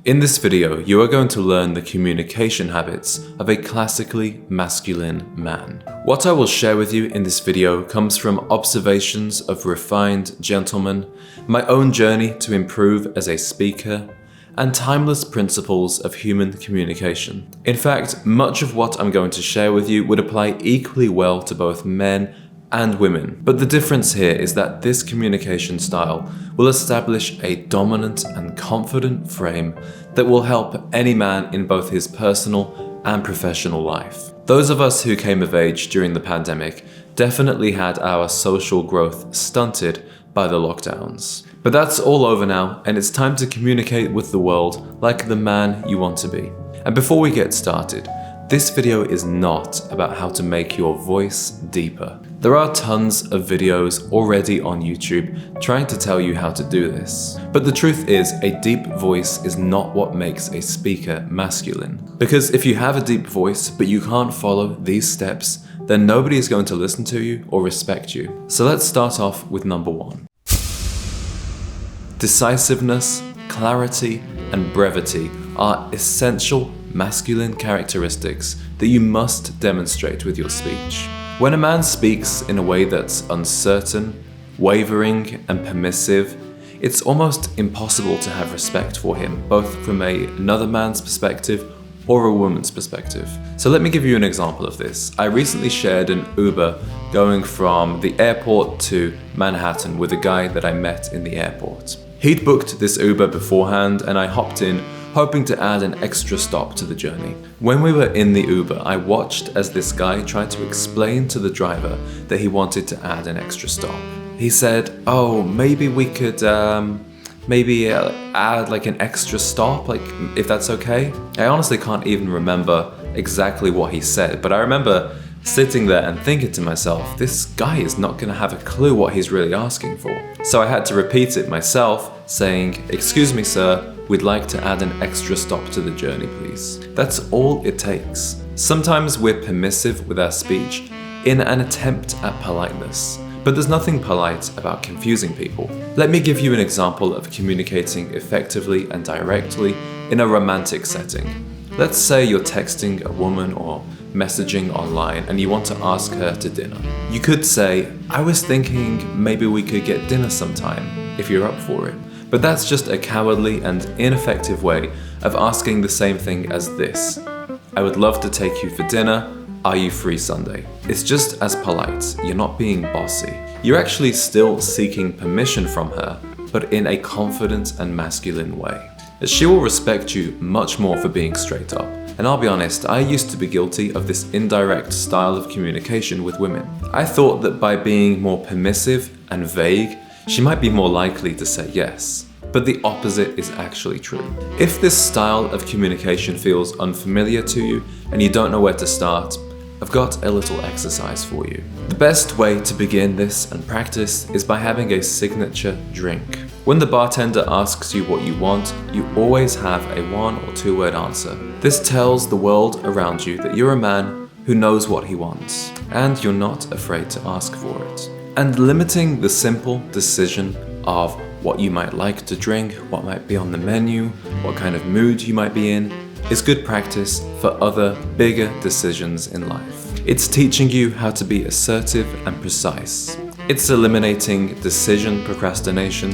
In this video, you are going to learn the communication habits of a classically masculine man. What I will share with you in this video comes from observations of refined gentlemen, my own journey to improve as a speaker, and timeless principles of human communication. In fact, much of what I'm going to share with you would apply equally well to both men and women. But the difference here is that this communication style will establish a dominant and confident frame that will help any man in both his personal and professional life. Those of us who came of age during the pandemic definitely had our social growth stunted by the lockdowns. But that's all over now, and it's time to communicate with the world like the man you want to be. And before we get started, this video is not about how to make your voice deeper. There are tons of videos already on YouTube trying to tell you how to do this. But the truth is, a deep voice is not what makes a speaker masculine. Because if you have a deep voice but you can't follow these steps, then nobody is going to listen to you or respect you. So let's start off with number 1. Decisiveness, clarity, and brevity are essential masculine characteristics that you must demonstrate with your speech. When a man speaks in a way that's uncertain, wavering, and permissive, it's almost impossible to have respect for him, both from another man's perspective or a woman's perspective. So let me give you an example of this. I recently shared an Uber going from the airport to Manhattan with a guy that I met in the airport. He'd booked this Uber beforehand, and I hopped in hoping to add an extra stop to the journey. When we were in the Uber, I watched as this guy tried to explain to the driver that he wanted to add an extra stop. He said, "Oh, maybe we could add like an extra stop, like if that's okay." I honestly can't even remember exactly what he said, but I remember sitting there and thinking to myself, this guy is not going to have a clue what he's really asking for. So I had to repeat it myself, saying, "Excuse me, sir, we'd like to add an extra stop to the journey, please." That's all it takes. Sometimes we're permissive with our speech in an attempt at politeness, but there's nothing polite about confusing people. Let me give you an example of communicating effectively and directly in a romantic setting. Let's say you're texting a woman or messaging online and you want to ask her to dinner. You could say, "I was thinking maybe we could get dinner sometime, if you're up for it." But that's just a cowardly and ineffective way of asking the same thing as this: "I would love to take you for dinner. Are you free Sunday?" It's just as polite. You're not being bossy. You're actually still seeking permission from her, but in a confident and masculine way. She will respect you much more for being straight up. And I'll be honest, I used to be guilty of this indirect style of communication with women. I thought that by being more permissive and vague, she might be more likely to say yes. But the opposite is actually true. If this style of communication feels unfamiliar to you and you don't know where to start, I've got a little exercise for you. The best way to begin this and practice is by having a signature drink. When the bartender asks you what you want, you always have a 1 or 2 word answer. This tells the world around you that you're a man who knows what he wants, and you're not afraid to ask for it. And limiting the simple decision of what you might like to drink, what might be on the menu, what kind of mood you might be in, is good practice for other, bigger decisions in life. It's teaching you how to be assertive and precise. It's eliminating decision procrastination,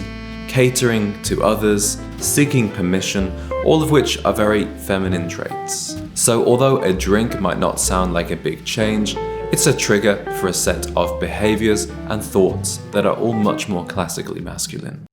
catering to others, seeking permission, all of which are very feminine traits. So although a drink might not sound like a big change, it's a trigger for a set of behaviors and thoughts that are all much more classically masculine.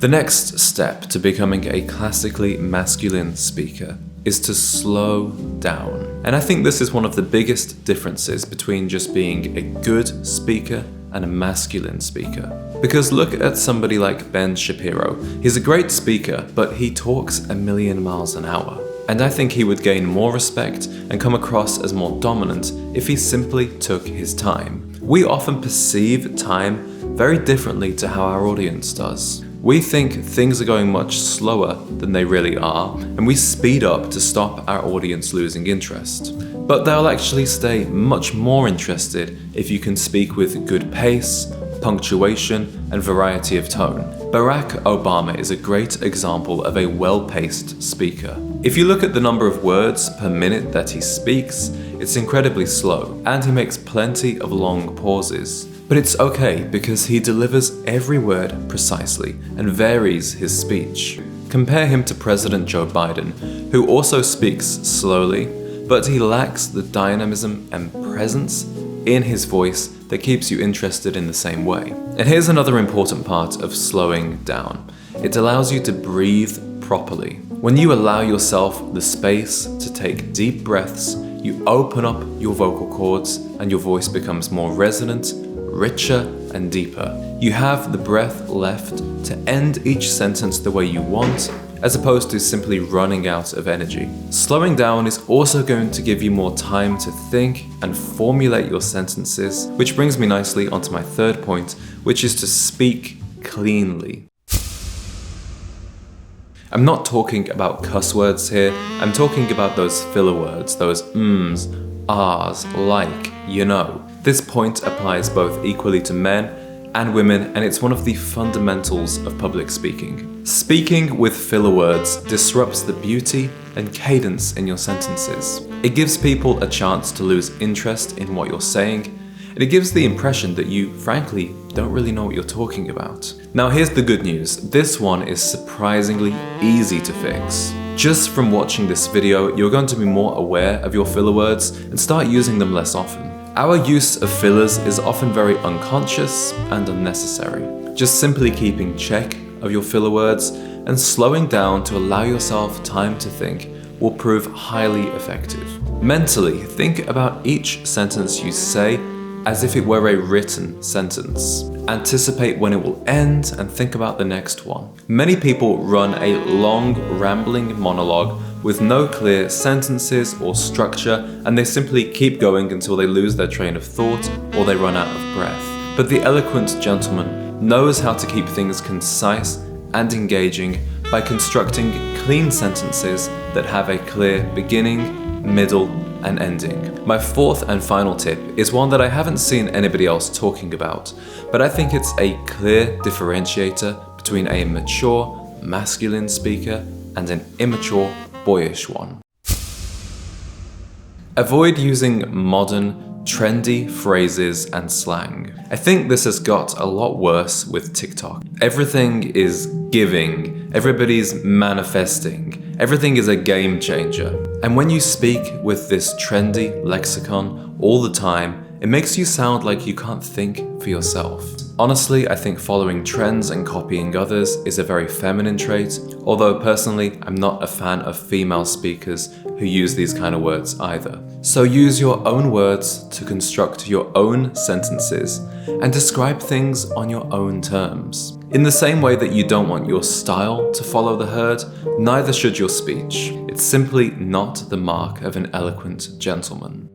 The next step to becoming a classically masculine speaker is to slow down. And I think this is one of the biggest differences between just being a good speaker and a masculine speaker. Because look at somebody like Ben Shapiro. He's a great speaker, but he talks a million miles an hour. And I think he would gain more respect and come across as more dominant if he simply took his time. We often perceive time very differently to how our audience does. We think things are going much slower than they really are, and we speed up to stop our audience losing interest. But they'll actually stay much more interested if you can speak with good pace, punctuation, and variety of tone. Barack Obama is a great example of a well-paced speaker. If you look at the number of words per minute that he speaks, it's incredibly slow, and he makes plenty of long pauses. But it's okay because he delivers every word precisely and varies his speech. Compare him to President Joe Biden, who also speaks slowly, but he lacks the dynamism and presence in his voice that keeps you interested in the same way. And here's another important part of slowing down. It allows you to breathe properly. When you allow yourself the space to take deep breaths, you open up your vocal cords and your voice becomes more resonant, richer, and deeper. You have the breath left to end each sentence the way you want, as opposed to simply running out of energy. Slowing down is also going to give you more time to think and formulate your sentences, which brings me nicely onto my third point, which is to speak cleanly. I'm not talking about cuss words here, I'm talking about those filler words, those ms, ahs, like, you know. This point applies both equally to men and women, and it's one of the fundamentals of public speaking. Speaking with filler words disrupts the beauty and cadence in your sentences. It gives people a chance to lose interest in what you're saying, and it gives the impression that you, frankly, don't really know what you're talking about. Now here's the good news, this one is surprisingly easy to fix. Just from watching this video, you're going to be more aware of your filler words and start using them less often. Our use of fillers is often very unconscious and unnecessary. Just simply keeping check of your filler words and slowing down to allow yourself time to think will prove highly effective. Mentally, think about each sentence you say as if it were a written sentence. Anticipate when it will end and think about the next one. Many people run a long, rambling monologue with no clear sentences or structure, and they simply keep going until they lose their train of thought or they run out of breath. But the eloquent gentleman knows how to keep things concise and engaging by constructing clean sentences that have a clear beginning, middle, and ending. My fourth and final tip is one that I haven't seen anybody else talking about, but I think it's a clear differentiator between a mature, masculine speaker and an immature, boyish one. Avoid using modern, trendy phrases and slang. I think this has got a lot worse with TikTok. Everything is giving, everybody's manifesting, everything is a game changer. And when you speak with this trendy lexicon all the time, it makes you sound like you can't think for yourself. Honestly, I think following trends and copying others is a very feminine trait, although personally, I'm not a fan of female speakers who use these kind of words either. So use your own words to construct your own sentences and describe things on your own terms. In the same way that you don't want your style to follow the herd, neither should your speech. It's simply not the mark of an eloquent gentleman.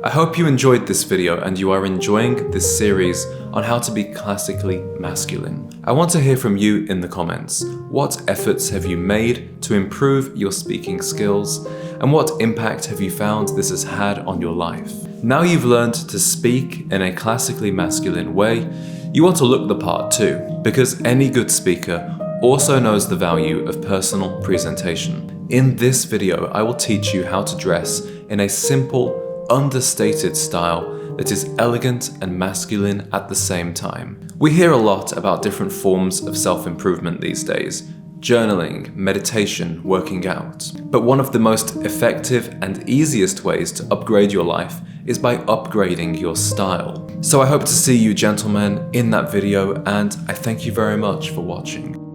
I hope you enjoyed this video and you are enjoying this series on how to be classically masculine. I want to hear from you in the comments. What efforts have you made to improve your speaking skills, and what impact have you found this has had on your life? Now you've learned to speak in a classically masculine way, you want to look the part too, because any good speaker also knows the value of personal presentation. In this video, I will teach you how to dress in a simple, understated style that is elegant and masculine at the same time. We hear a lot about different forms of self-improvement these days: journaling, meditation, working out. But one of the most effective and easiest ways to upgrade your life is by upgrading your style. So I hope to see you gentlemen in that video, and I thank you very much for watching.